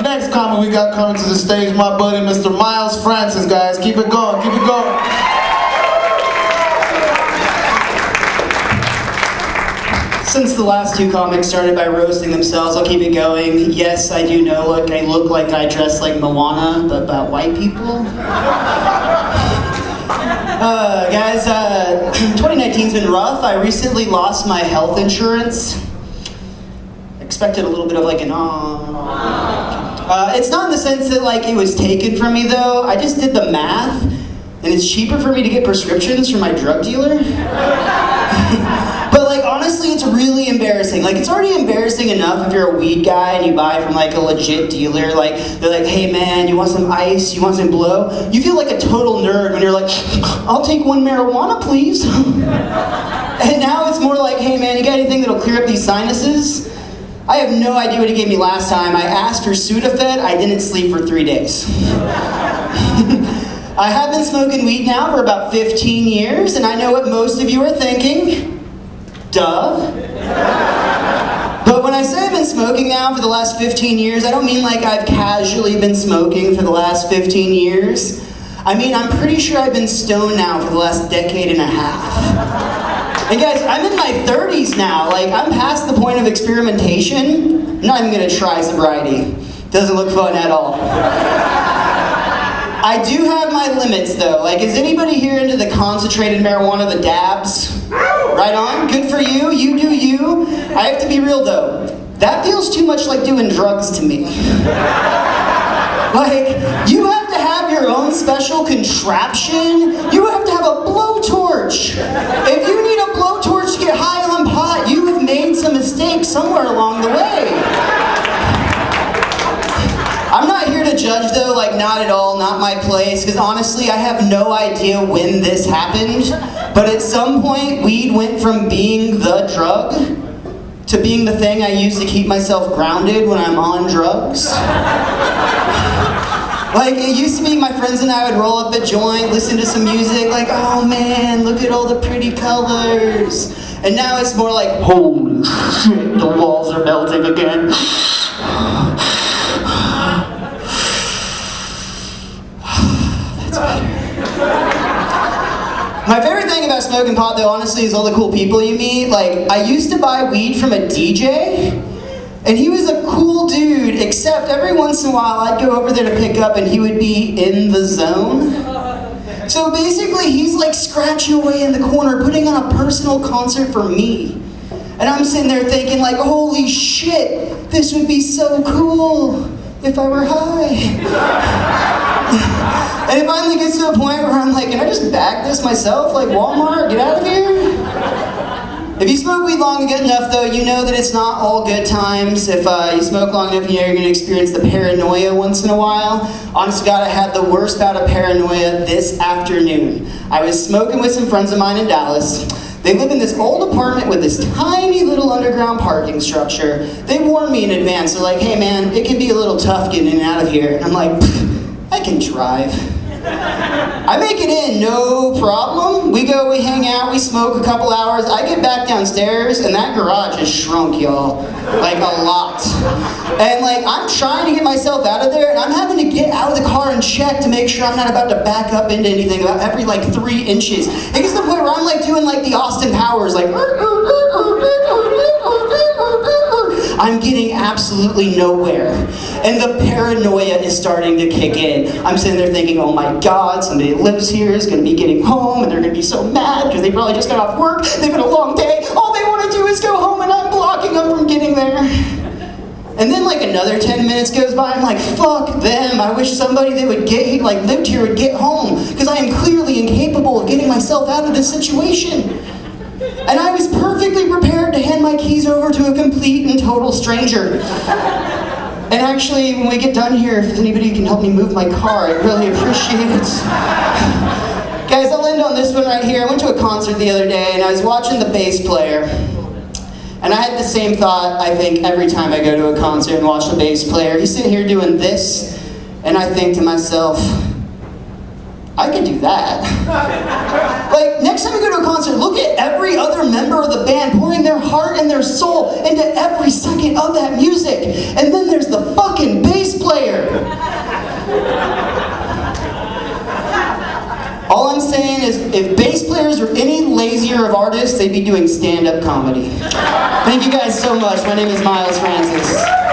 next comic we got coming to the stage, my buddy Mr. Miles Francis, guys. Keep it going, keep it going. Since the last two comics started by roasting themselves, I'll keep it going. Yes, I do know I look like I dress like Moana, but about white people. Guys, 2019's been rough. I recently lost my health insurance. Expected a little bit of like an it's not in the sense that like it was taken from me though. I just did the math, and it's cheaper for me to get prescriptions from my drug dealer. But like honestly, it's really embarrassing. Like it's already embarrassing enough if you're a weed guy and you buy from like a legit dealer. Like they're like, hey man, you want some ice? You want some blow? You feel like a total nerd when you're like, I'll take one marijuana, please. And now it's more like, hey man, you got anything that'll clear up these sinuses? I have no idea what he gave me last time. I asked for Sudafed. I didn't sleep for 3 days. I have been smoking weed now for about 15 years, and I know what most of you are thinking. Duh. But when I say I've been smoking now for the last 15 years, I don't mean like I've casually been smoking for the last 15 years. I mean, I'm pretty sure I've been stoned now for the last decade and a half. And guys, I'm in my 30s now. Like, I'm past the point of experimentation. I'm not even gonna try sobriety. Doesn't look fun at all. I do have my limits though. Like, is anybody here into the concentrated marijuana, the dabs? Right on, good for you, you do you. I have to be real though. That feels too much like doing drugs to me. Like, you have to have your own special contraption. You have to have a blowtorch. If you need a blowtorch to get high on pot, you have made some mistakes somewhere along the way. I'm not here to judge though, like not at all, not my place, because honestly I have no idea when this happened, but at some point weed went from being the drug to being the thing I use to keep myself grounded when I'm on drugs. Like, it used to be my friends and I would roll up a joint, listen to some music, like, oh man, look at all the pretty colors. And now it's more like, holy shit, the walls are melting again. That's better. My favorite thing about smoking pot, though, honestly, is all the cool people you meet. Like, I used to buy weed from a DJ, and he was a cool dude, except every once in a while I'd go over there to pick up and he would be in the zone. So basically he's like scratching away in the corner, putting on a personal concert for me. And I'm sitting there thinking like, holy shit, this would be so cool if I were high. And it finally gets to a point where I'm like, can I just bag this myself? Like Walmart, get out of here. If you smoke weed long enough though, you know that it's not all good times. If you smoke long enough, you know you're gonna experience the paranoia once in a while. Honest to God, I had the worst bout of paranoia this afternoon. I was smoking with some friends of mine in Dallas. They live in this old apartment with this tiny little underground parking structure. They warned me in advance. They're like, hey man, it can be a little tough getting in and out of here. And I'm like, I can drive. I make it in, no problem. We go, we hang out, we smoke a couple hours. I get back downstairs and that garage has shrunk, y'all. Like a lot. And like, I'm trying to get myself out of there and I'm having to get out of the car and check to make sure I'm not about to back up into anything about every like 3 inches. It gets to the point where I'm like doing like the Austin Powers, like I'm getting absolutely nowhere. And the paranoia is starting to kick in. I'm sitting there thinking, oh my God, somebody that lives here is gonna be getting home and they're gonna be so mad because they probably just got off work, they've had a long day, all they wanna do is go home and I'm blocking them from getting there. And then like another 10 minutes goes by, I'm like, fuck them, I wish somebody that would get, like lived here would get home because I am clearly incapable of getting myself out of this situation. And I was perfectly prepared to hand my keys over to a complete and total stranger. And actually, when we get done here, if anybody can help me move my car, I'd really appreciate it. Guys, I'll end on this one right here. I went to a concert the other day, and I was watching the bass player. And I had the same thought, I think, every time I go to a concert and watch the bass player. He's sitting here doing this, and I think to myself, I could do that. Like, next time you go to a concert, look at every other member of the band pouring their heart and their soul into every second of that music. And then there's the fucking bass player. if bass players were any lazier of artists, they'd be doing stand-up comedy. Thank you guys so much. My name is Miles Francis.